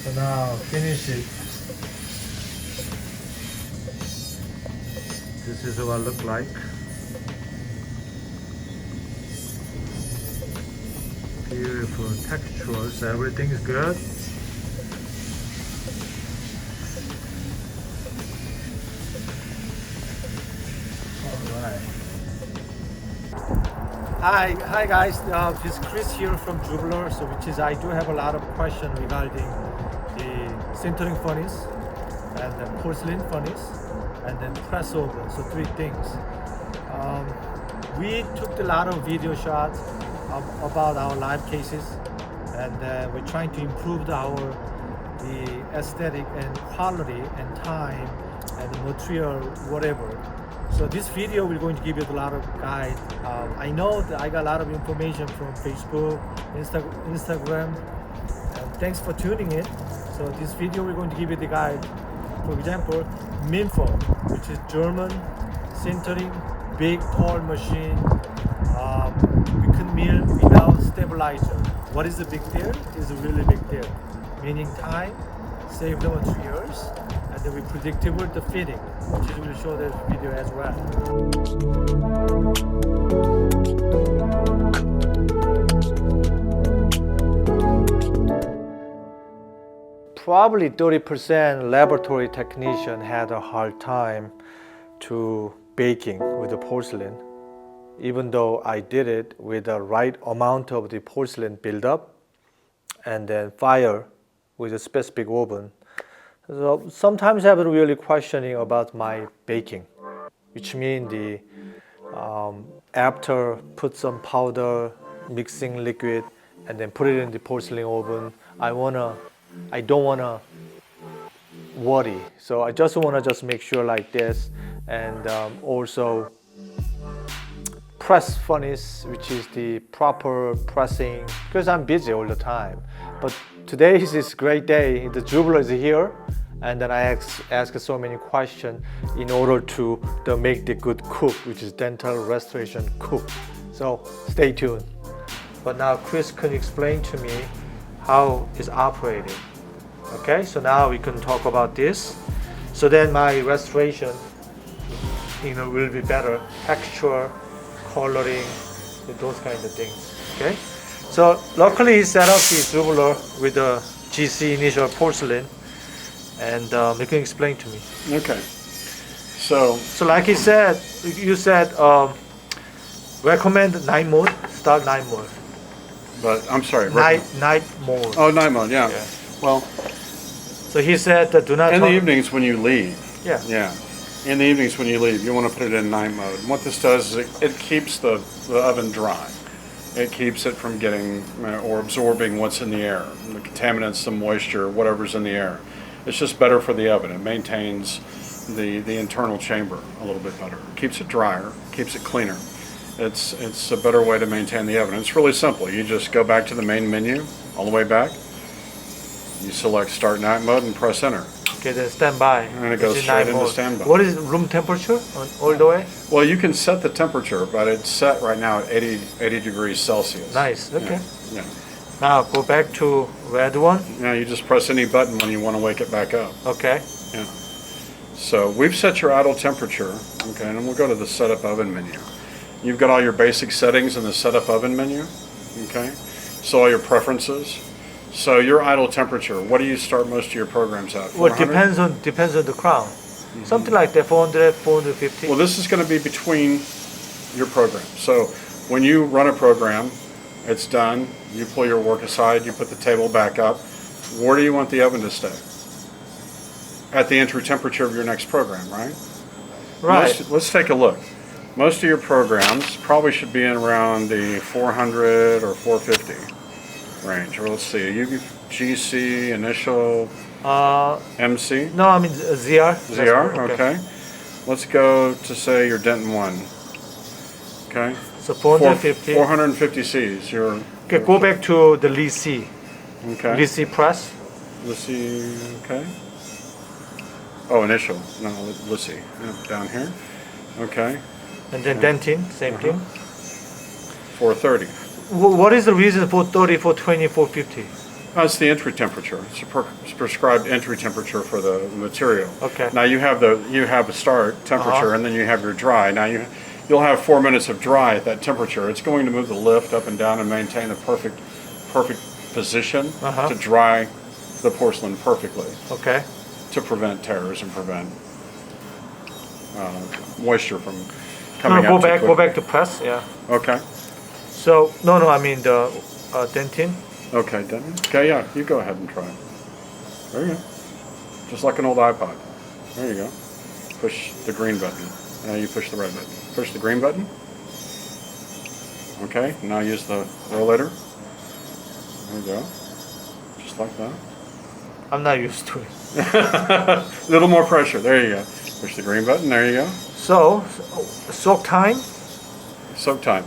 So now finish it. This is what it look like. Beautiful textures, everything is good. Alright. Hi guys, this is Chris here from Zubler. So I do have a lot of questions regarding the sintering furnace and then porcelain furnace and then press oven. So three things. We took a lot of video shots about our live cases, and we're trying to improve the aesthetic and quality and time and the material, whatever. So this video we're going to give you a lot of guide. I know that I got a lot of information from Facebook, Instagram, and thanks for tuning in. So this video we're going to give you the guide. For example, Minfo, which is German sintering, big tall machine. We can mill without stabilizer. What is the big deal? It's a really big deal. Meaning time, save the materials, and then we predictable the fitting, which we will show this video as well. Probably 30% laboratory technician had a hard time to baking with the porcelain, even though I did it with the right amount of the porcelain buildup and then fire with a specific oven. So sometimes I've been really questioning about my baking, which means the after put some powder, mixing liquid, and then put it in the porcelain oven. I don't wanna worry. So I just wanna make sure like this, and also press furnace, which is the proper pressing, because I'm busy all the time. But today is this great day. The Zubler is here, and then I ask so many questions in order to make the good cook, which is dental restoration cook. So stay tuned. But now Chris can explain to me how it's operating. Okay, so now we can talk about this. So then my restoration, will be better. Texture, coloring, those kind of things. Okay, so luckily he set up the Zubler with the GC initial porcelain, and you can explain to me. Okay, so like he said, you said recommend night mode, start night mode. but I'm sorry. Night mode. Oh, night mode. Yeah. Yeah. Well, So he said that do not in turn. the evenings when you leave. Yeah. Yeah. In the evenings when you leave, you want to put it in night mode. And what this does is it keeps the oven dry. It keeps it from getting or absorbing what's in the air, the contaminants, the moisture, whatever's in the air. It's just better for the oven. It maintains the internal chamber a little bit better. Keeps it drier, keeps it cleaner. It's a better way to maintain the oven. It's really simple. You just go back to the main menu, all the way back. You select start night mode and press enter. Okay, then standby. And it goes straight into standby. What is room temperature all the way? Well, you can set the temperature, but it's set right now at 80 degrees Celsius. Nice. Okay. Yeah. Now go back to red one. Yeah, you just press any button when you want to wake it back up. Okay. Yeah. So we've set your idle temperature. Okay, and we'll go to the setup oven menu. You've got all your basic settings in the setup oven menu. Okay. So all your preferences. So your idle temperature, what do you start most of your programs at? Well, depends on the crown. Mm-hmm. Something like that, 400, 450. Well, this is going to be between your programs. So when you run a program, it's done. You pull your work aside. You put the table back up. Where do you want the oven to stay? At the entry temperature of your next program, right? Right. Let's take a look. Most of your programs probably should be in around the 400 or 450 range. Or let's see, GC, initial, MC? No, I mean ZR. ZR, okay. Let's go to say your Denton 1. Okay. So 450. 450 Cs. Okay, go back to the Lee C. Okay. Lee C press. Let's see, okay. Oh, initial. No, let's see. Down here. Okay. And then dentin, same thing. 430. What is the reason for 30, 420, 450? That's the entry temperature. It's a prescribed entry temperature for the material. Okay. Now you have a start temperature, and then you have your dry. Now you'll have 4 minutes of dry at that temperature. It's going to move the lift up and down and maintain the perfect position to dry the porcelain perfectly. Okay. To prevent tears and prevent moisture from coming out. Go back to press. Yeah. Okay. So I mean the dentin. Okay, Denton. Okay, yeah, you go ahead and try it. There you go. Just like an old iPod. There you go. Push the green button. Now you push the red button. Push the green button. Okay, now use the rollator. There you go. Just like that. I'm not used to it. A little more pressure. There you go. Push the green button. There you go. So, soak time? Soak time.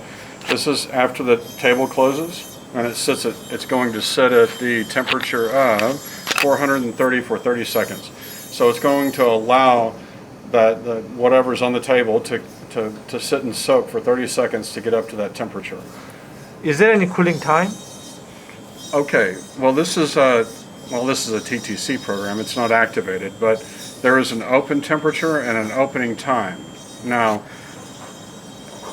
This is after the table closes. And it's going to sit at the temperature of 430 for 30 seconds. So it's going to allow that whatever's on the table to sit and soak for 30 seconds to get up to that temperature. Is there any cooling time? Okay. Well, this is a TTC program. It's not activated, but there is an open temperature and an opening time. Now,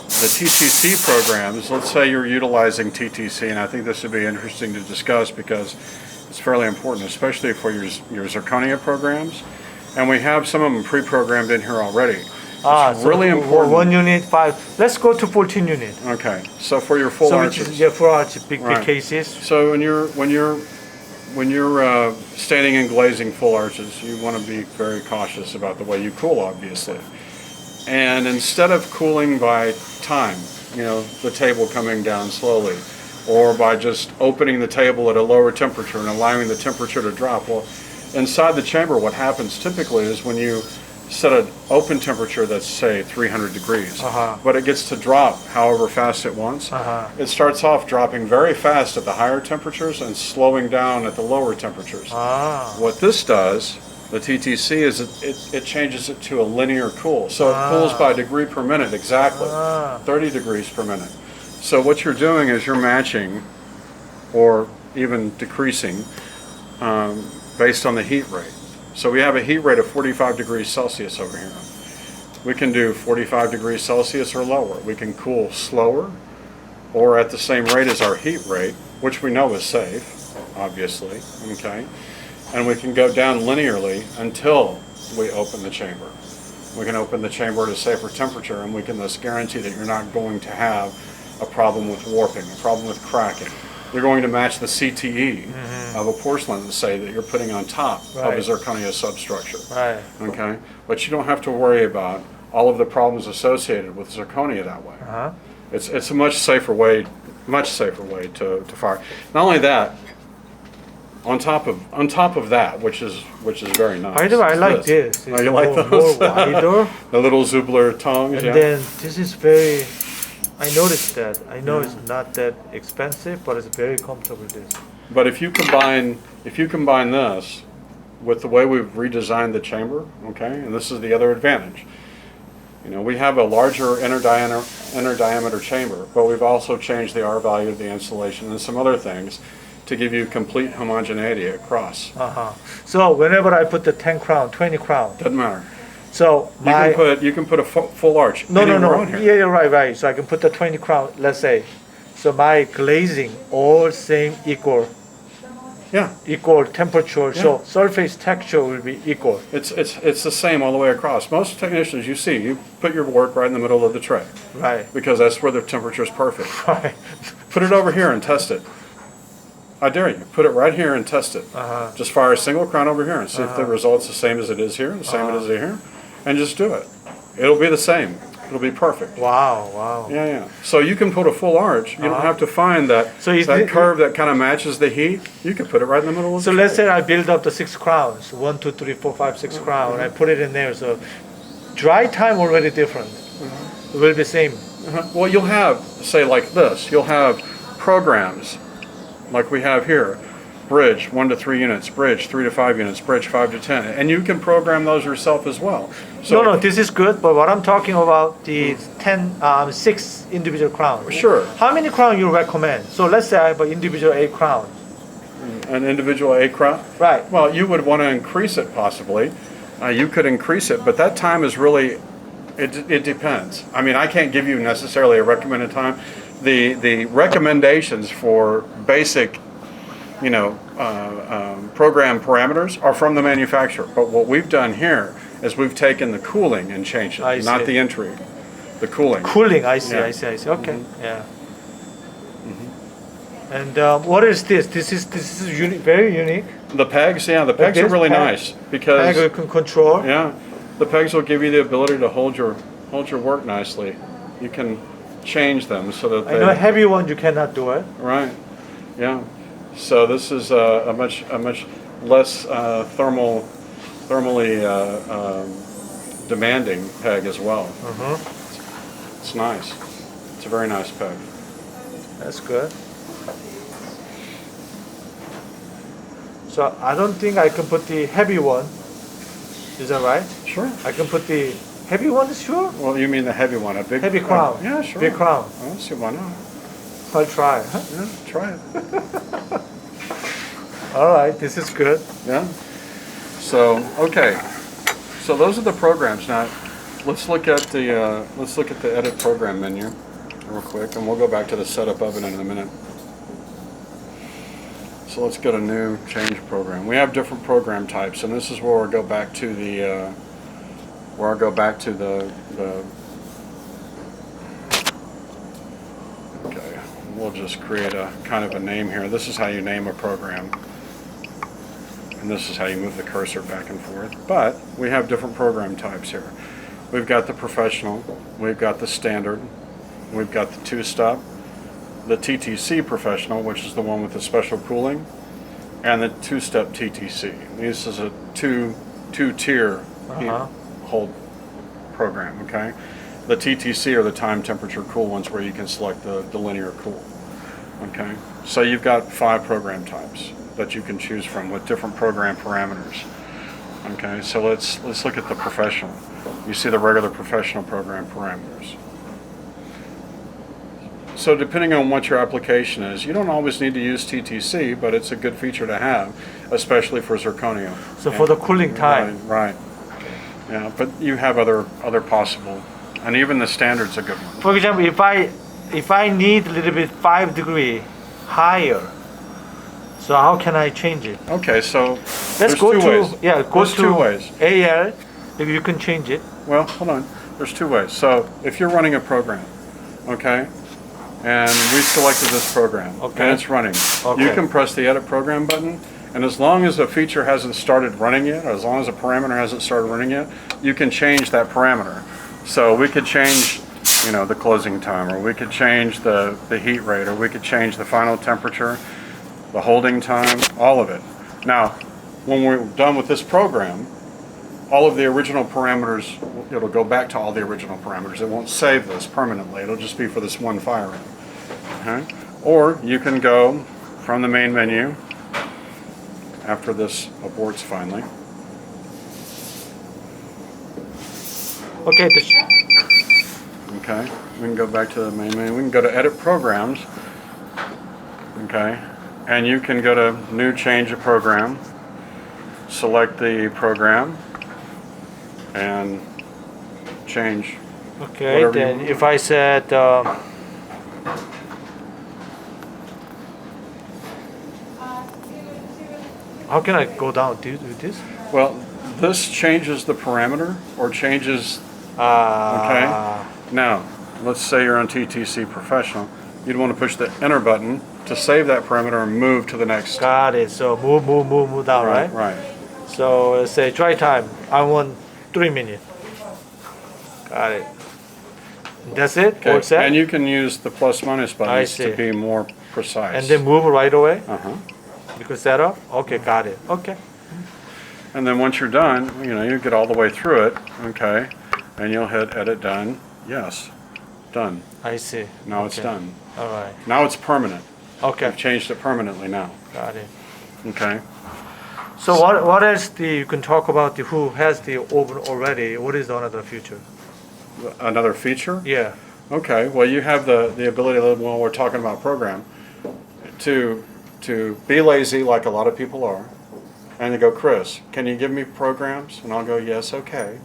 the TTC programs, let's say you're utilizing TTC, and I think this would be interesting to discuss because it's fairly important, especially for your zirconia programs. And we have some of them pre-programmed in here already. It's really important. 1 unit, 5. Let's go to 14 unit. Okay, so for your full arches. Full arches, big cases. So when you're standing and glazing full arches, you want to be very cautious about the way you cool, obviously. And instead of cooling by time, the table coming down slowly, or by just opening the table at a lower temperature and allowing the temperature to drop, well, inside the chamber, what happens typically is when you set an open temperature that's, say, 300 degrees, but it gets to drop however fast it wants, it starts off dropping very fast at the higher temperatures and slowing down at the lower temperatures. What this does, the TTC, is it changes it to a linear cool. So it cools by degree per minute, exactly, 30 degrees per minute. So what you're doing is you're matching or even decreasing based on the heat rate. So we have a heat rate of 45 degrees Celsius over here. We can do 45 degrees Celsius or lower. We can cool slower or at the same rate as our heat rate, which we know is safe, obviously, okay? And we can go down linearly until we open the chamber. We can open the chamber at a safer temperature, and we can thus guarantee that you're not going to have a problem with warping, a problem with cracking. You're going to match the CTE of a porcelain, say, that you're putting on top of a zirconia substructure. Right. Okay? But you don't have to worry about all of the problems associated with zirconia that way. It's a much safer way to fire. Not only that, on top of that, which is very nice. By the way, I like this. Oh, you like those? More wider. The little Zubler tongs. And then this is very. I noticed that. I know it's not that expensive, but it's very comfortable. This. But if you combine this with the way we've redesigned the chamber, okay, and this is the other advantage. We have a larger inner diameter chamber, but we've also changed the R value of the insulation and some other things to give you complete homogeneity across. So whenever I put the 10 crown, 20 crown. Doesn't matter. So you can put a full arch. No. On here. Yeah, right. So I can put the 20 crown, let's say. So my glazing all same equal. Yeah. Equal temperature. Yeah. So surface texture will be equal. It's the same all the way across. Most technicians you put your work right in the middle of the tray. Right. Because that's where the temperature is perfect. Right. Put it over here and test it. I dare you. Put it right here and test it. Just fire a single crown over here and see if the result's the same as it is here, the same as it is here, and just do it. It'll be the same. It'll be perfect. Wow. Yeah. So you can put a full arch. You don't have to find that curve that kind of matches the heat. You can put it right in the middle of the let's say I build up the 6 crowns, 1, 2, 3, 4, 5, 6 crown. I put it in there. So dry time already different. It will be same. Well, you'll have, say like this, you'll have programs like we have here. Bridge 1 to 3 units, bridge 3 to 5 units, bridge 5 to 10, and you can program those yourself as well. So no, this is good. But what I'm talking about the 6 individual crowns. Sure. How many crown you recommend? So let's say I have an individual 8 crown. an individual acra. Right. Well, you would want to increase it possibly. You could increase it, but that time is really, it depends. I mean, I can't give you necessarily a recommended time. The recommendations for basic, program parameters are from the manufacturer. But what we've done here is we've taken the cooling and changed I it, not see. the entry, the cooling. Cooling, I see, Yeah. I see. Okay, yeah. And what is this? This is very unique. The pegs, yeah, the pegs are this really peg- nice because Peg you can control. yeah, the pegs will give you the ability to hold your work nicely. You can change them so that I know heavy one you cannot do it. right, yeah. So this is a much less thermally demanding peg as well. It's nice. It's a very nice peg. That's good. So I don't think I can put the heavy one. Is that right? Sure. I can put the heavy one, sure? Well, you mean the heavy one, a big Heavy crown. yeah, sure. Big crown. I don't see why not. I'll try. Yeah, try it. All right, this is good. Yeah. So okay. So those are the programs. Now, let's look at the edit program menu real quick, and we'll go back to the setup of it in a minute. So let's go to new change program. We have different program types, and this is where we'll go back to the okay. We'll just create a kind of a name here. This is how you name a program. And this is how you move the cursor back and forth. But we have different program types here. We've got the professional, we've got the standard, we've got the two-step, the TTC professional, which is the one with the special cooling, and the two-step TTC. This is a two-tier hold program, okay? The TTC are the time, temperature, cool ones where you can select the linear cool, okay? So you've got 5 program types that you can choose from with different program parameters. Okay, so let's look at the professional. You see the regular professional program parameters. So depending on what your application is, you don't always need to use TTC, but it's a good feature to have, especially for zirconia. So for the cooling time. Right. Yeah, but you have other possible, and even the standard's a good one. For example, if I need a little bit 5 degree higher, so how can I change it? Okay, so Let's there's go two to ways. yeah, go There's to 2 ways. AL. If you can change it. Well, hold on. There's 2 ways. So if you're running a program, okay, and we selected this program, Okay. and it's running, Okay. you can press the Edit Program button, and as long as a feature hasn't started running yet, or as long as a parameter hasn't started running yet, you can change that parameter. So we could change, the closing time, or we could change the heat rate, or we could change the final temperature, the holding time, all of it. Now, when we're done with this program, all of the original parameters, it'll go back to all the original parameters. It won't save this permanently. It'll just be for this one firing. Okay? Or you can go from the main menu after this aborts finally. Okay. Okay? We can go back to the main menu. We can go to Edit Programs. Okay? And you can go to New Change a Program. Select the program and change. Okay. Whatever you Then want. if I said how can I go down? Do you do this? Well, this changes the parameter or changes. Okay. Now, let's say you're on TTC Professional. You'd want to push the Enter button to save that parameter and move to the next. Got it. So move down, right? Right. So let's say dry time. I want 3 minutes. Got it. That's it. Okay. All set. And you can use the plus minus buttons see. to be more precise. And then move right away. Uh-huh. You can set up. Okay, got it. Okay. And then once you're done, you get all the way through it, okay, and you'll hit Edit Done. Yes. Done. I see. Now it's Okay. done. All right. Now it's permanent. Okay. I've changed it permanently now. Got it. Okay. So what else you can talk about who has the oven already? What is another feature? Another feature? Yeah. Okay. Well, you have the ability, while we're talking about program, to to be lazy like a lot of people are, and they go, Chris, can you give me programs? And I'll go, yes, okay.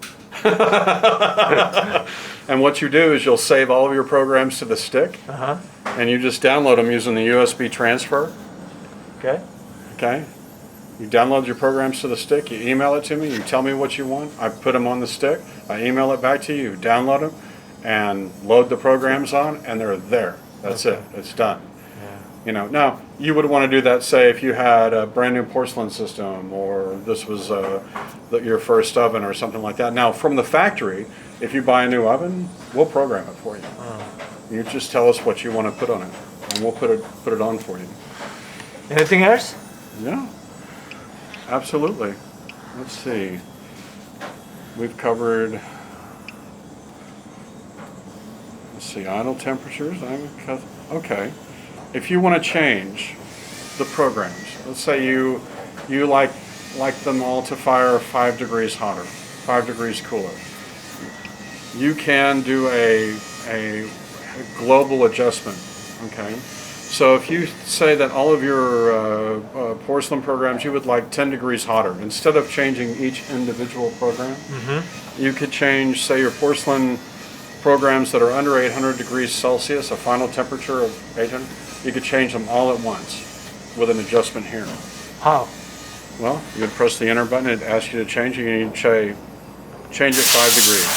And what you do is you'll save all of your programs to the stick, and you just download them using the USB transfer. Okay. Okay? You download your programs to the stick, you email it to me, you tell me what you want, I put them on the stick, I email it back to you, you download them, and load the programs on, and they're there. That's it. It's done. You know, now you would want to do that, say, if you had a brand new porcelain system, or this was your first oven or something like that. Now, from the factory, if you buy a new oven, we'll program it for you. You just tell us what you want to put on it, and we'll put it on for you. Anything else? Yeah, absolutely. Let's see. We've covered. Let's see, idle temperatures. Okay. If you want to change the programs, let's say you like them all to fire 5 degrees hotter, 5 degrees cooler. You can do a global adjustment. Okay. So if you say that all of your porcelain programs you would like 10 degrees hotter, instead of changing each individual program, you could change, say, your porcelain programs that are under 800 degrees Celsius, a final temperature of 800, you could change them all at once with an adjustment here. How? Well, you would press the enter button, it asks you to change it, and you say, change it 5 degrees.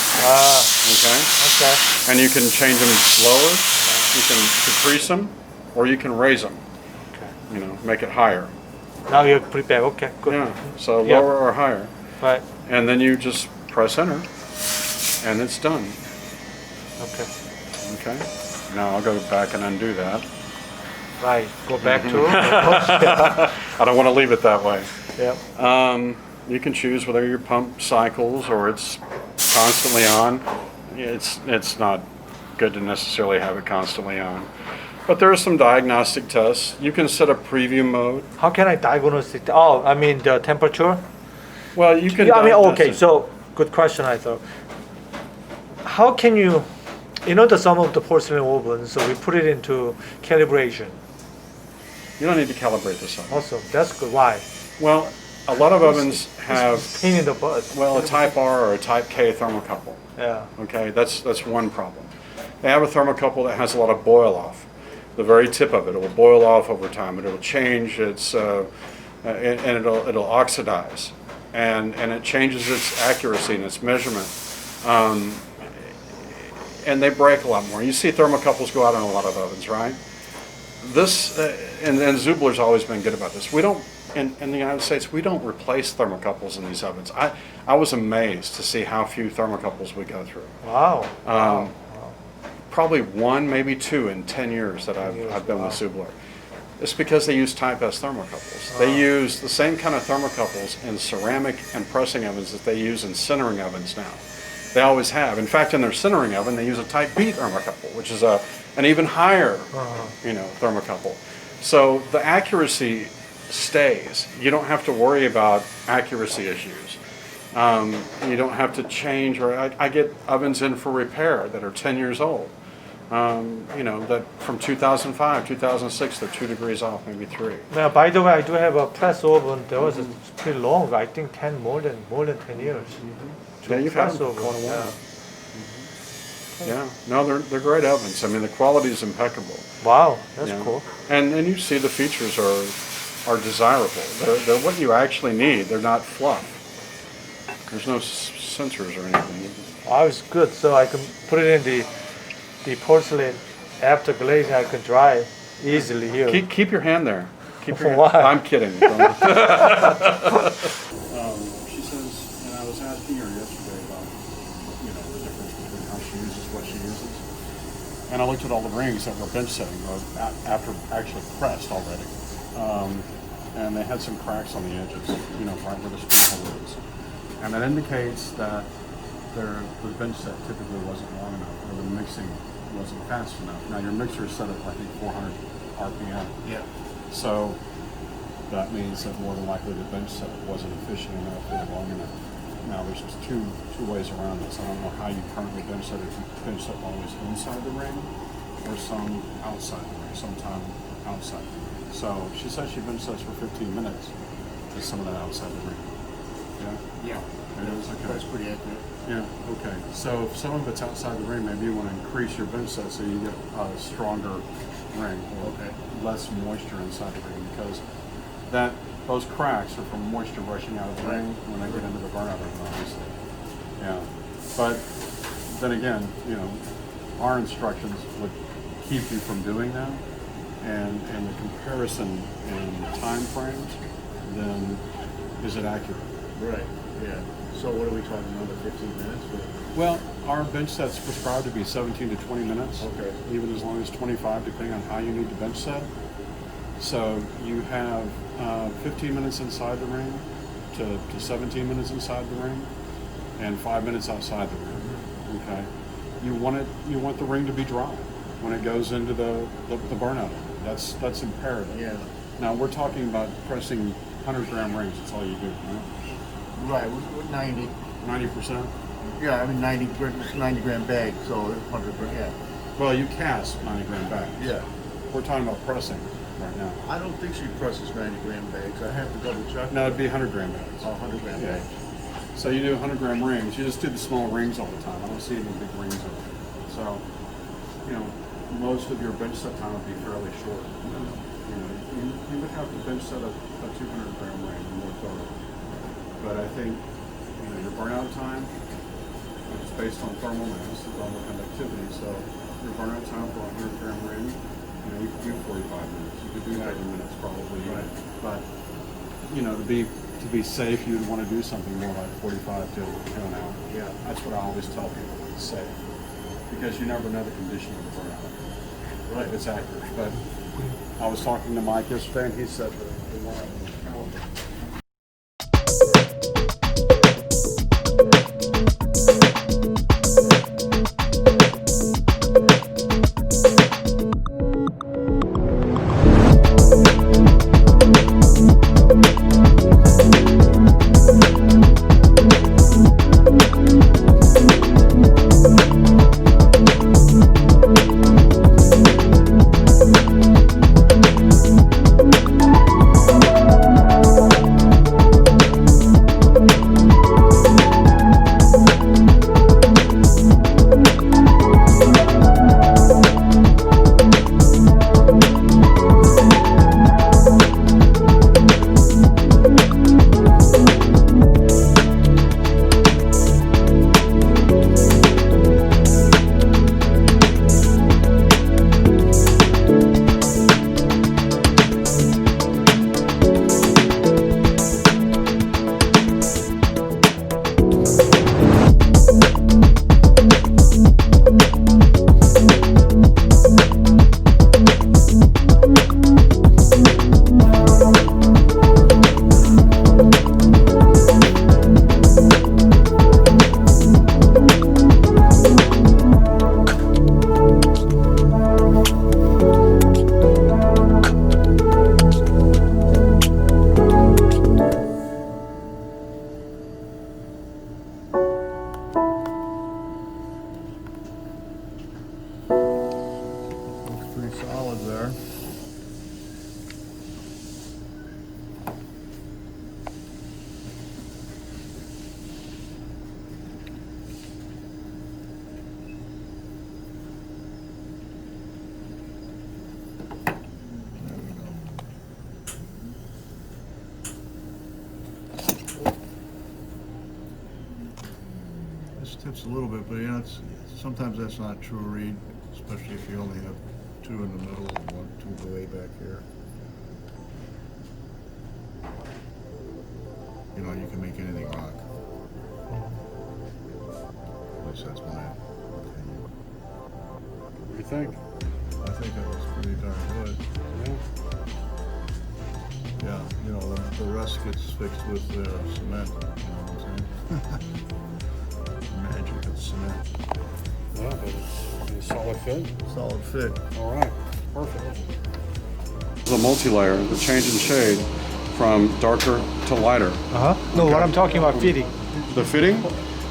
Okay? Okay. And you can change them lower, you can decrease them, or you can raise them. Okay. You know, make it higher. Now you're prepared. Okay, good. Yeah, so lower or higher. Right. And then you just press enter, and it's done. Okay. Okay? Now I'll go back and undo that. Right. Go back to. I don't want to leave it that way. Yep. You can choose whether your pump cycles or it's constantly on. It's not good to necessarily have it constantly on. But there are some diagnostic tests. You can set a preview mode. How can I diagnose it? Oh, I mean the temperature. Well, you can. Yeah, I mean, diagnose okay. it. So good question. I thought. How can you? You know, some of the porcelain ovens, so we put it into calibration. You don't need to calibrate this oven. Awesome. That's good. Why? Well, a lot of ovens have, Pain in the butt. well, a Type R or a Type K thermocouple. Yeah. Okay, that's one problem. They have a thermocouple that has a lot of boil off. The very tip of it will boil off over time, and it'll change its, and it'll oxidize, and it changes its accuracy and its measurement. And they break a lot more. You see thermocouples go out in a lot of ovens, right? This, and Zubler's always been good about this. We don't, in the United States, we don't replace thermocouples in these ovens. I was amazed to see how few thermocouples we go through. Wow. Probably one, maybe two in 10 years that I've been with Zubler. It's because they use Type S thermocouples. They use the same kind of thermocouples in ceramic and pressing ovens that they use in sintering ovens now. They always have. In fact, in their sintering oven, they use a Type B thermocouple, which is an even higher, thermocouple. So the accuracy stays. You don't have to worry about accuracy issues. You don't have to change, or I get ovens in for repair that are 10 years old. That from 2005, 2006, they're 2 degrees off, maybe 3. Now, by the way, I do have a press oven. That was pretty long. I think more than 10 years. Yeah, you've had them for quite a while. Yeah, no, they're great ovens. I mean, the quality is impeccable. Wow, that's cool. And you see the features are desirable. They're what you actually need. They're not fluff. There's no sensors or anything. Oh, it's good. So I can put it in the porcelain after glazing. I can dry easily here. Keep your hand there. Keep your hand. Why? I'm kidding. She says, and I was asking her yesterday about the difference between how she uses what she uses. And I looked at all the rings that were bench setting or after actually pressed already. And they had some cracks on the edges, right where the spring hole is. And that indicates that the bench set typically wasn't long enough, or the mixing wasn't fast enough. Now your mixer is set at, I think, 400 RPM. Yeah. So that means that more than likely the bench set wasn't efficient enough or long enough. Now there's just two ways around this. I don't know how you currently bench set, if you bench set always inside the ring or some outside the ring, sometime outside the ring. So she said she bench sets for 15 minutes. Is some of that outside the ring? Yeah. Yeah. It is? Okay. That's pretty accurate. Yeah, okay. So if some of it's outside the ring, maybe you want to increase your bench set so you get a stronger ring or Okay. less moisture inside the ring, because those cracks are from moisture rushing out of the ring when they get into the burnout oven, obviously. Yeah. But then again, our instructions would keep you from doing that, and the comparison in time frames, then is it accurate? Right. Yeah. So what are we talking, another 15 minutes? Well, our bench set's prescribed to be 17 to 20 minutes. Okay. Even as long as 25, depending on how you need to bench set. So you have 15 minutes inside the ring to 17 minutes inside the ring, and 5 minutes outside the ring. Okay. You want the ring to be dry when it goes into the burnout. That's imperative. Yeah. Now we're talking about pressing 100-gram rings. That's all you do, right? Right. With 90. 90%. Yeah. I mean 90 gram bag. So it's 100 gram. Yeah. Well, you cast 90-gram bags. Yeah. We're talking about pressing right now. I don't think she presses 90 gram bags. I have to double check. No, it'd be 100-gram bags. Oh, 100 gram Yeah. bags. So you do 100-gram rings. You just do the small rings all the time. I don't see any big rings over there. So, most of your bench set time would be fairly short. You would have to bench set a 200-gram ring more thoroughly. But I think, your burnout time is based on thermal mass, thermal conductivity. So your burnout time for a 100-gram ring, you could do 45 minutes. You could do 30 minutes probably. Right. But, to be safe, you'd want to do something more like 45 to an hour. Yeah. That's what I always tell people, it's safe. Because you never know the condition of the burnout. Right. It's accurate. But I was talking to Mike yesterday, and he said that the one on the calendar. Pretty solid there. This tips a little bit, but sometimes that's not a true read, especially if you only have two in the middle and two way back here. You can make anything rock. At least that's my opinion. What do you think? I think that was pretty darn good. Yeah, the rest gets fixed with cement. You know what I'm saying? Magic of cement. Yeah, but it's a solid fit. Solid fit. All right, perfect. The multi-layer, the change in shade from darker to lighter. No, what I'm talking about fitting. The fitting?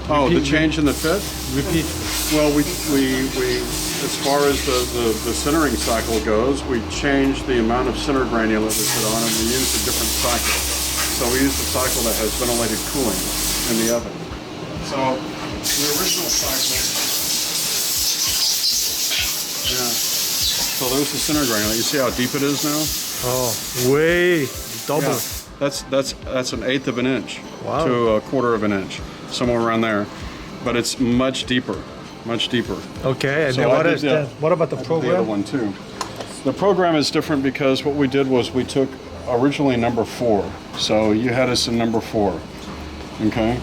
Oh, the change in the fit? Repeat. Well, we as far as the centering cycle goes, we change the amount of center granulate we put on, and we use a different cycle. So we use the cycle that has ventilated cooling in the oven. So the original cycle, yeah. So there's the center granulate. You see how deep it is now? Oh, way double. Yeah. That's an eighth of an inch Wow. to a quarter of an inch, somewhere around there. But it's much deeper, much deeper. Okay, and So then I what did is the- that? What about the I did program? The other one too. The program is different because what we did was we took originally number 4. So you had us in number 4, okay?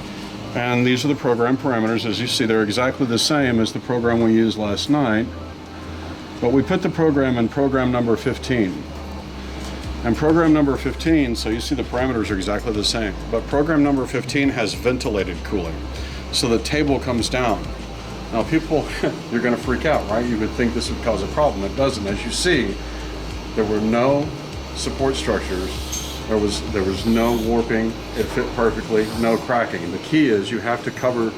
And these are the program parameters. As you see, they're exactly the same as the program we used last night. But we put the program in program number 15. And program number 15, so you see the parameters are exactly the same. But program number 15 has ventilated cooling. So the table comes down. Now people, you're gonna freak out, right? You would think this would cause a problem. It doesn't. As you see, there were no support structures. There was no warping. It fit perfectly, no cracking. The key is you have to cover it,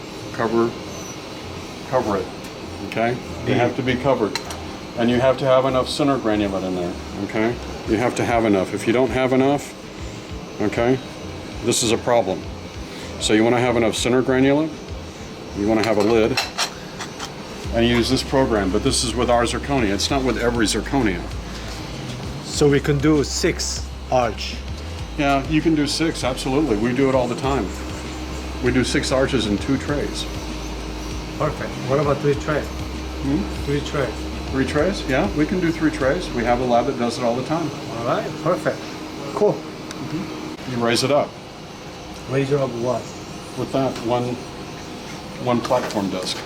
okay? You have to be covered. And you have to have enough center granulate in there, okay? You have to have enough. If you don't have enough, okay, this is a problem. So you wanna have enough center granulate, you wanna have a lid, and use this program, but this is with our zirconia. It's not with every zirconia. So we can do 6 arch. Yeah, you can do 6, absolutely. We do it all the time. We do 6 arches in 2 trays. Perfect. What about 3 trays? 3 trays. 3 trays? Yeah, we can do 3 trays. We have a lab that does it all the time. All right, perfect. Cool. You raise it up Razor of what? with that one platform disc.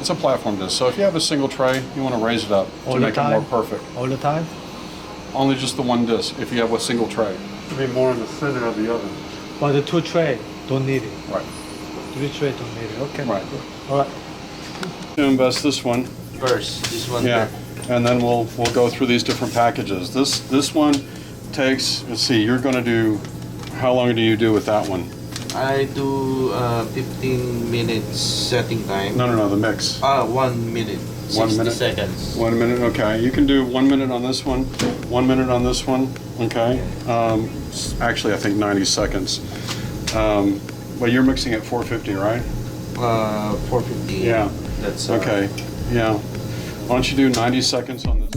It's a platform disc. So if you have a single tray, you want to raise it up All to the make it time? more perfect. All the time? Only just the one disc if you have a single tray. To be more in the center of the oven. But the 2 tray don't need it. Right. 3 tray don't need it. Okay. Right. All right. You invest this one. First, this one. Yeah, and then we'll go through these different packages. This one takes, let's see, you're going to do, how long do you do with that one? I do 15 minutes setting time. No, the mix. 1 minute. 1 60 minute? seconds. 1 minute, okay. You can do 1 minute on this one, 1 minute on this one, okay? Actually, I think 90 seconds. But you're mixing at 450, right? 450. Yeah. That's Okay, yeah. Why don't you do 90 seconds on this?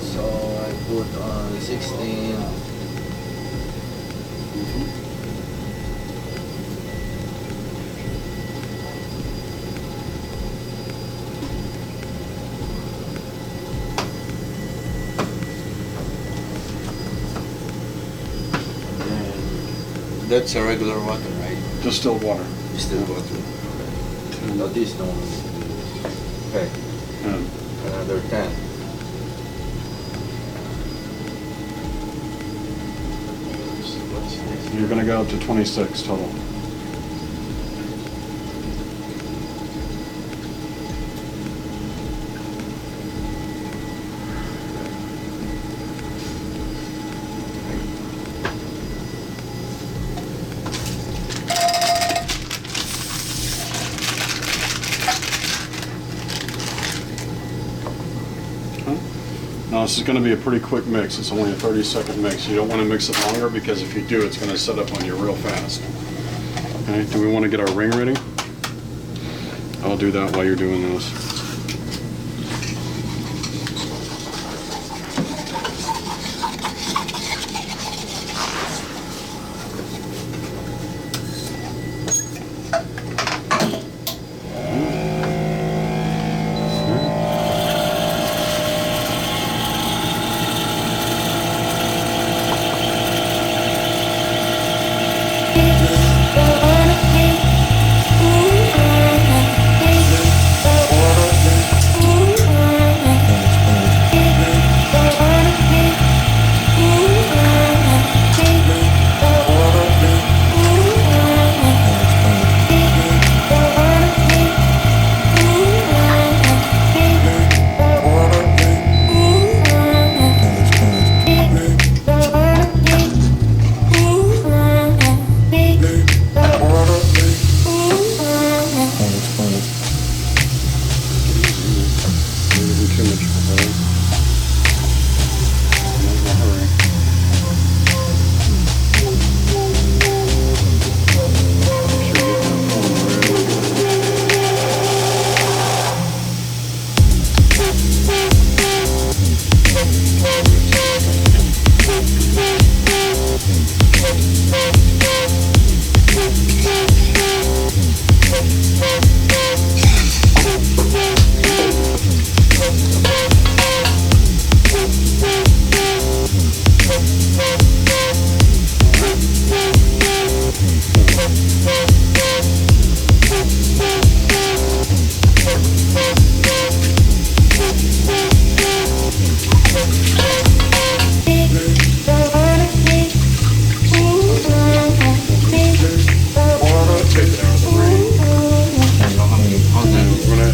So I put on 16. And that's a regular water, right? Distilled water. Distilled water. No, this no. Okay. Yeah. Another 10. You're going to go up to 26 total. Now this is going to be a pretty quick mix. It's only a 30-second mix. You don't want to mix it longer because if you do, it's going to set up on you real fast. Okay, do we want to get our ring ready? I'll do that while you're doing this.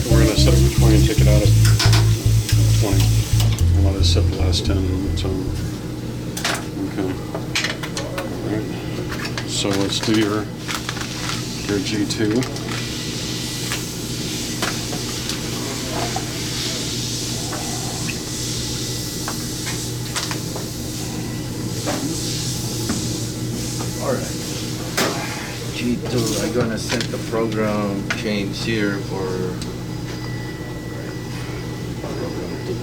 gonna set it for 20 and take it out at 20. I'll let it sit the last 10 on its own. Okay. All right. So let's do your G2. All right. G2, I'm gonna set the program change here for program 2.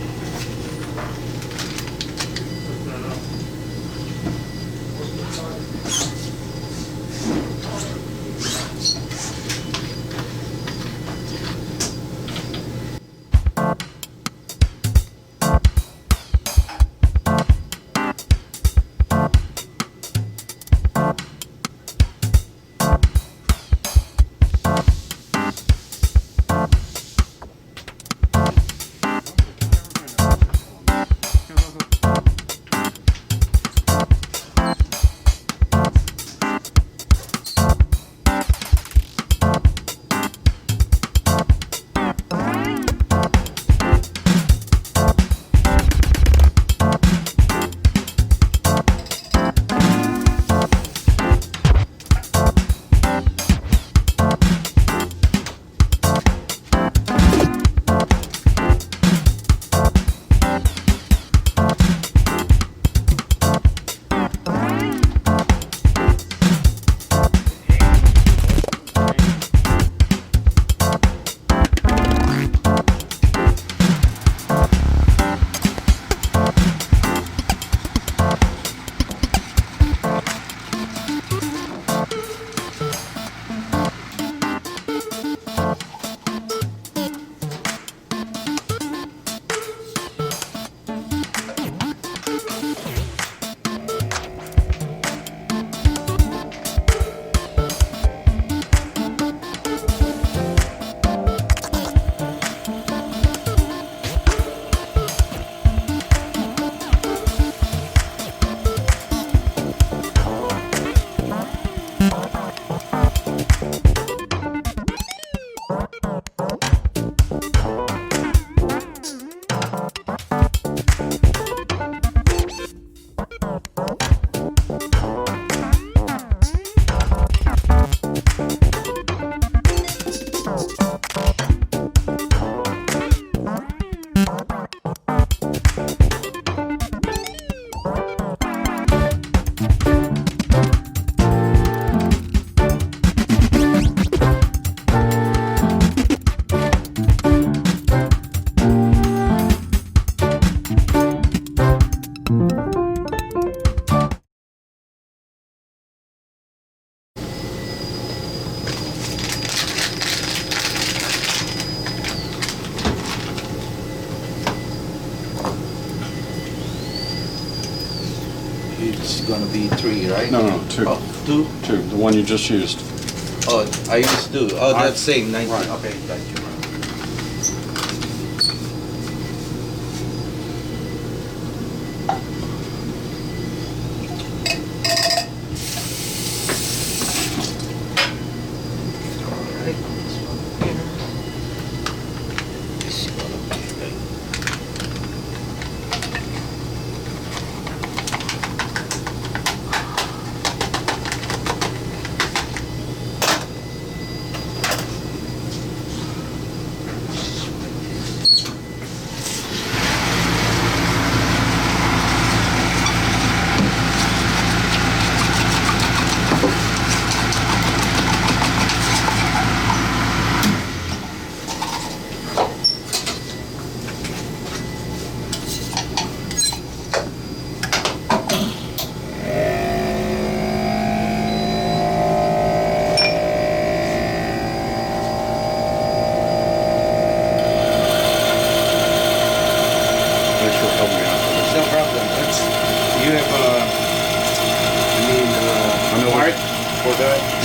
It's gonna be 3, right? No, 2. Oh, 2? 2, the one you just used. Oh, I used 2. Oh, that's same, 19. Right. Okay, got you.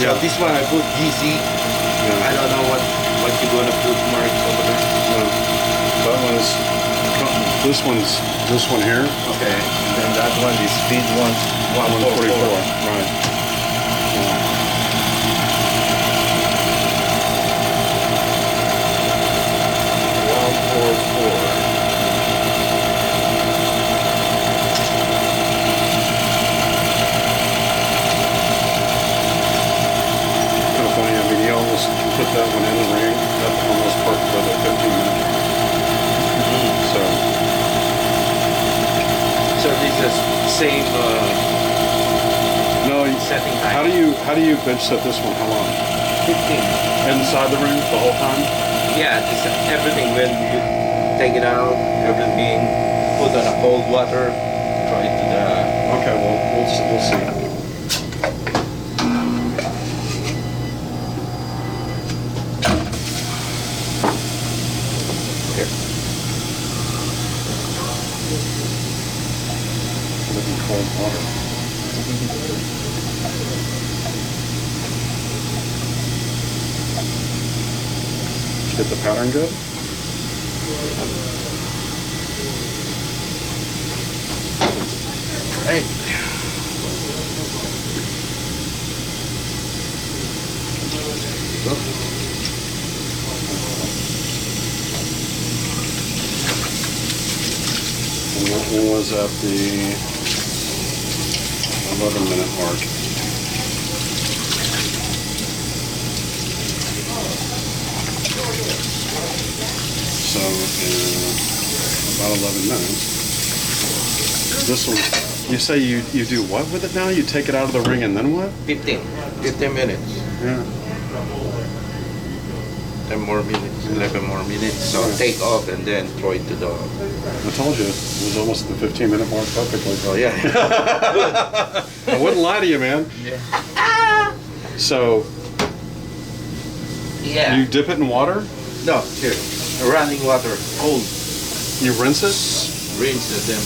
So this one I put GC. I don't know what you're gonna put mark over there. That one's, this one here. Okay. And then that one is speed 144. Right. save No, setting time. how do you bench set this one? How long? 15. Inside the ring the whole time? Yeah, just everything when you take it out, everything, put on a cold water, try to the. Okay, well we'll see. Here. Living cold water. Did you get the pattern good? Hey. When was at the 11-minute mark? So about 11 minutes. This will. You say you do what with it now? You take it out of the ring and then what? 15 minutes. Yeah. 10 more minutes, 11 more minutes. So take off and then throw it to the. I told you, it was almost the 15-minute mark perfectly. Oh yeah. I wouldn't lie to you, man. Yeah. So Yeah. you dip it in water, No, here. Running water, cold. you rinse it, Rinse it then.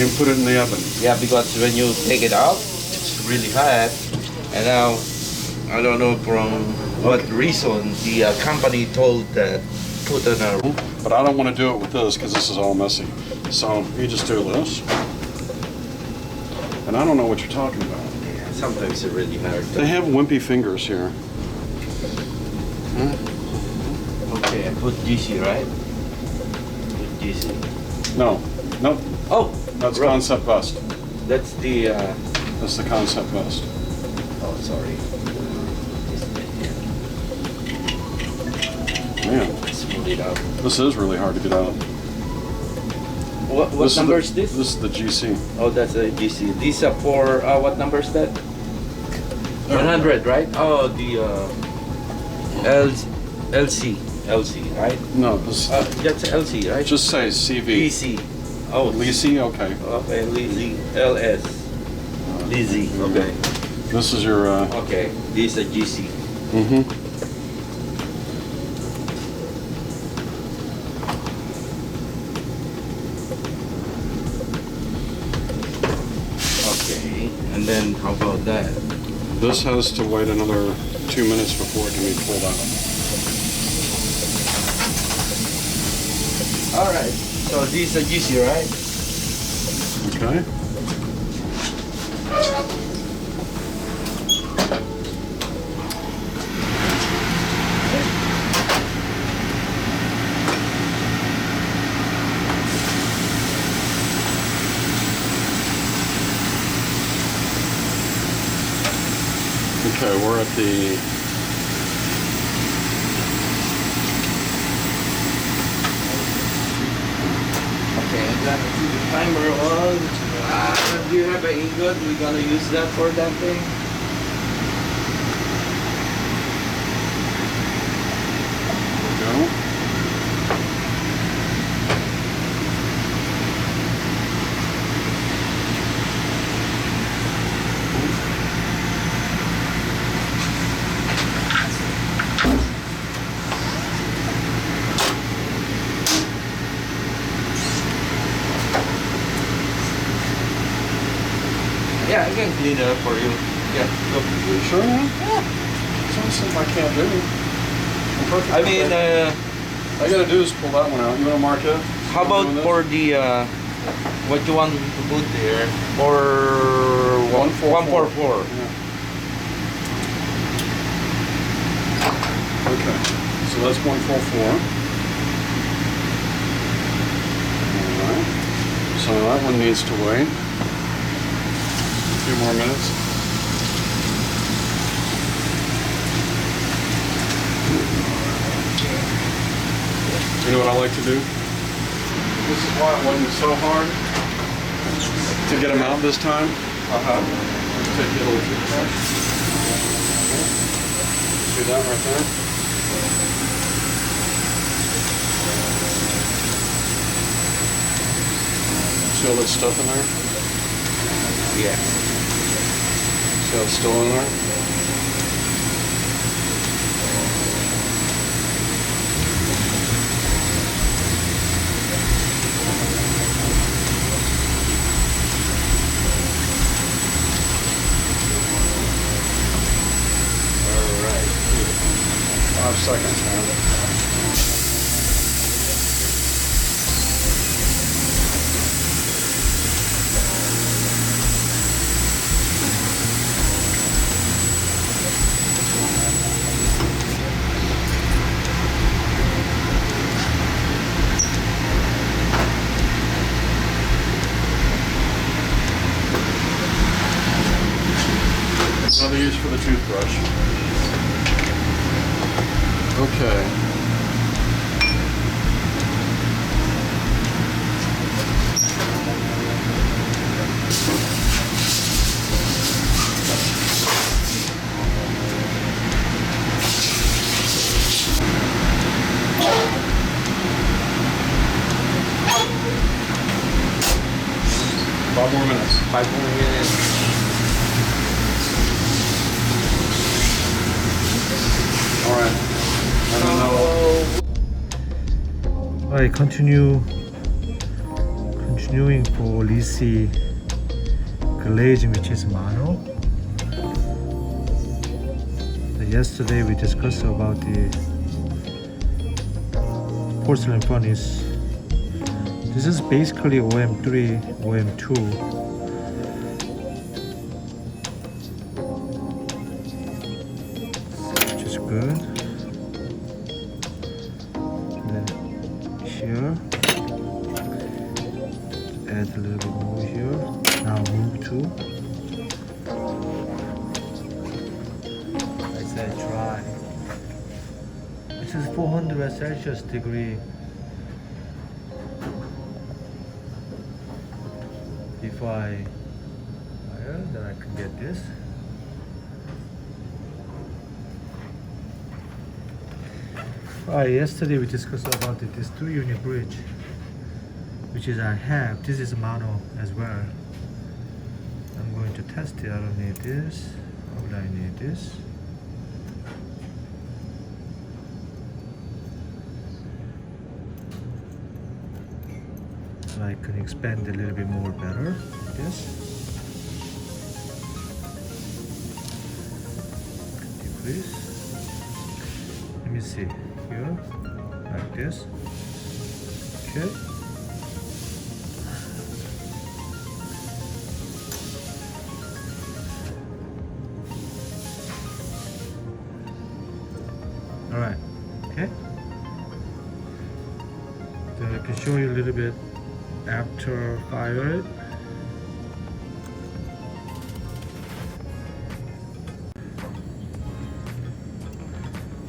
and put it in the oven. Yeah, because when you take it out, it's really hot. And now, I don't know from what reason the company told that put on a. But I don't want to do it with this because this is all messy. So you just do this. And I don't know what you're talking about. Yeah, sometimes it's really hard. They have wimpy fingers here. Huh? Okay, I put GC, right? Put GC. No, nope. Oh, That's right. concept bust. That's the. That's the concept bust. Oh, sorry. Man, Smooth it out. this is really hard to get out. What This number is is this? This is the GC. Oh, that's a GC. These are for what number is that? 100, right? Oh, the LC, right? No, this That's LC, right? just say CV. DC. Oh, Lisi, okay. okay, Lizzy, LS. Lizzy, okay. This is your. Okay, this is a GC. Mm-hmm. Okay, and then how about that? This has to wait another 2 minutes before it can be pulled out. All right, so this is a GC, right? Okay. Okay, we're at the. Okay, I'm gonna put the timer on. Do you have an ingot? We're gonna use that for that thing. Go. Yeah, I can clean it up for you. Yeah, look. You sure, man? Yeah. It's something I can't do. I'm perfect. I mean, all I gotta do is pull that one out. You wanna mark it? how about for the what you want to put there for 144? Yeah. Okay, so that's 144. Alright, so that one needs to wait a few more minutes. You know what I like to do? This is why it wasn't so hard. I To get them out this time, take your little toothbrush. See that right there? See all that stuff in there? Yeah. See how it's still in there? All right. 5 seconds, man. Another use for the toothbrush. Okay. Five more minutes. 5 more minutes. All right. And then I'll Alright, continuing for Lisi glazing, which is mono. So yesterday we discussed about the porcelain furnace. This is basically OM3, OM2. Which is good. Then here, add a little bit more here. Now move to, I said try. This is 400 Celsius degree. If I fire, then I can get this. Yesterday we discussed about this 2-unit bridge, which is I have. This is mono as well. I'm going to test it. I don't need this. Why would I need this? So I can expand a little bit more better. Like this. Decrease. Let me see. Here, like this. Okay. All right. Okay. Then I can show you a little bit after fire it.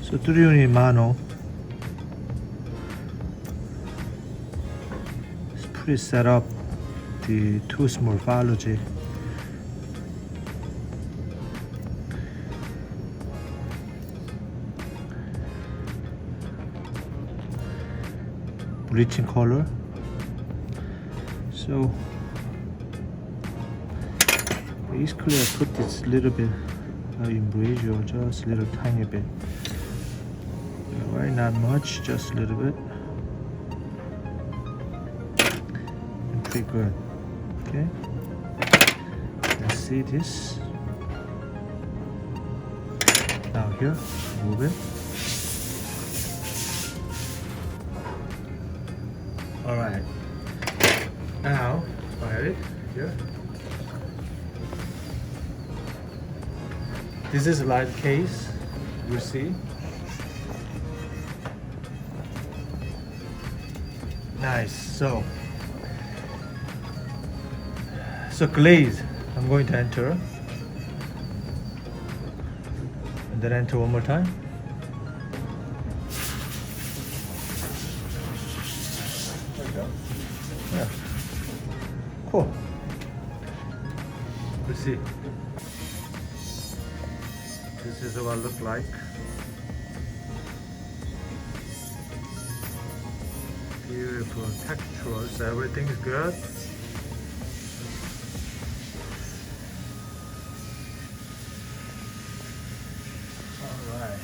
So 3-unit mono. Pre-set up the tooth morphology. Bleaching color. So basically I put this little bit embrasure, just a little tiny bit. Right, not much, just a little bit. Pretty good. Okay. Let's see this. Now here, move it. All right. Now fire it here. This is a light case. You see. Nice. So glaze, I'm going to enter, and then enter one more time. There you go. Yeah. Cool. see. This is what it look like. Beautiful textures, everything is good. Alright.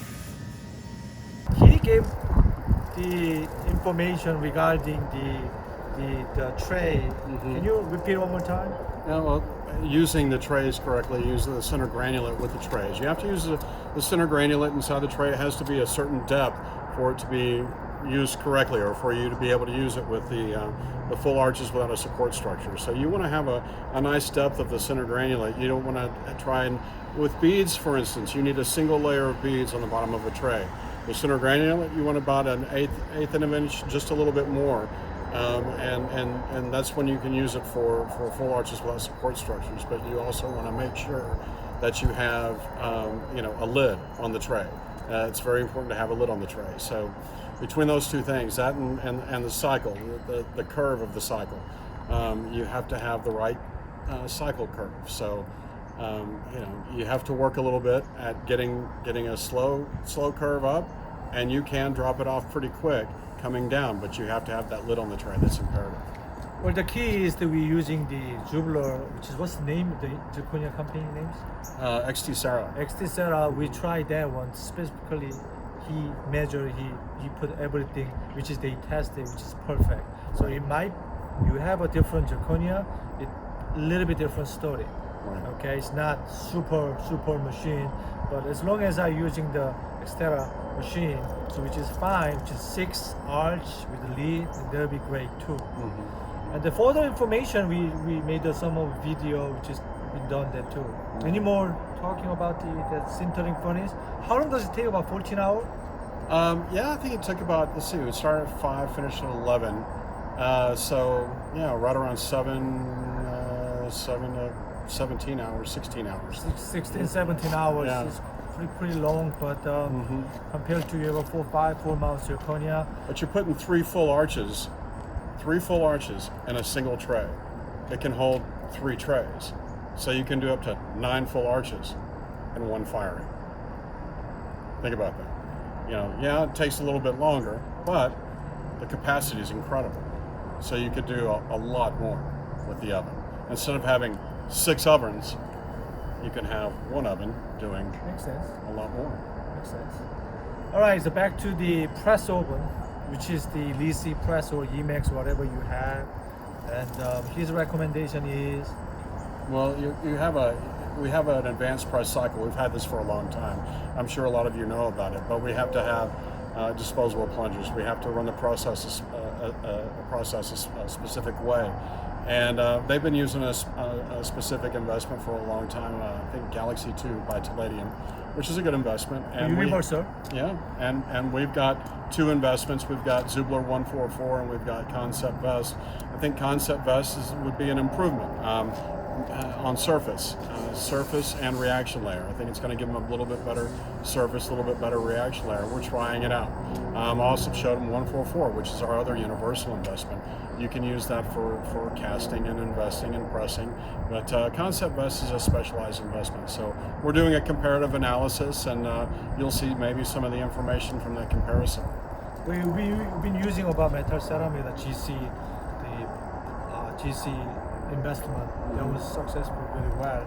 He gave the information regarding the tray. Can you repeat one more time? Yeah, well, using the trays correctly, use the center granulate with the trays. You have to use the center granulate inside the tray. It has to be a certain depth for it to be used correctly, or for you to be able to use it with the full arches without a support structure. So you want to have a nice depth of the center granulate. You don't want to try and, with beads for instance, you need a single layer of beads on the bottom of a tray. The center granulate, you want about an eighth of an inch, just a little bit more. And that's when you can use it for full arches without support structures. But you also want to make sure that you have a lid on the tray. It's very important to have a lid on the tray. So between those two things, that and the cycle, the curve of the cycle, you have to have the right cycle curve. So you have to work a little bit at getting a slow curve up, and you can drop it off pretty quick coming down, but you have to have that lid on the tray. That's imperative. Well, the key is that we're using the Zubler, which is what's the name of the zirconia company names? XT Sarah. XT Sarah. We tried that one specifically. He measured, he put everything, which is they tested, which is perfect. So you have a different zirconia, it a little bit different story. Right. Okay, it's not super machine, but as long as I'm using the Xterra machine, so which is fine, which is 6 arch with the lead, and that'll be great too. And the further information, we made some of video which is been done there too. Any more talking about the sintering furnace? How long does it take? About 14 hours? Yeah, I think it took about, let's see, we started at 5, finished at 11. So, yeah, right around 7 to 17 hours, 16 hours. 16, 17 hours Yeah. is pretty long, but compared to your 4 months zirconia. But you're putting 3 full arches in a single tray. It can hold 3 trays. So you can do up to 9 full arches in one firing. Think about that. Yeah, it takes a little bit longer, but the capacity is incredible. So you could do a lot more with the oven. Instead of having 6 ovens, you can have 1 oven doing Makes sense. a lot more. Makes sense. All right, so back to the press oven, which is the Lisi press or Emax, whatever you have. And his recommendation is, Well, we have an advanced press cycle. We've had this for a long time. I'm sure a lot of you know about it, but we have to have disposable plungers. We have to run the process a specific way. And they've been using a specific investment for a long time. I think Galaxy 2 by Palladium, which is a good investment. And universal. Yeah, and we've got 2 investments. We've got Zubler 144 and we've got Concept Vest. I think Concept Vest would be an improvement on surface and reaction layer. I think it's going to give them a little bit better surface, a little bit better reaction layer. We're trying it out. Also showed them 144, which is our other universal investment. You can use that for casting and investing and pressing, but Concept Vest is a specialized investment. So we're doing a comparative analysis, and you'll see maybe some of the information from that comparison. We've been using about metal ceramic, the GC investment. That was successful really well.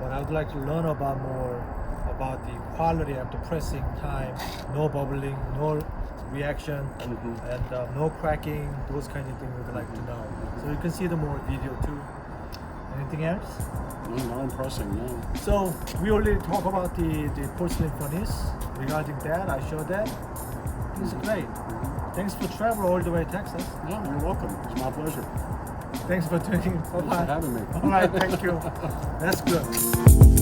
But I would like to learn more about the quality of the pressing time, no bubbling, no reaction, and no cracking, those kind of things we'd like to know. So you can see the more video too. Anything else? Not impressing, no. So we already talked about the porcelain furnace. Regarding that, I showed that. This is great. Thanks for travel all the way to Texas. Yeah, you're welcome. It's my pleasure. Thanks for tuning in. Thanks for having me. All right, thank you. That's good.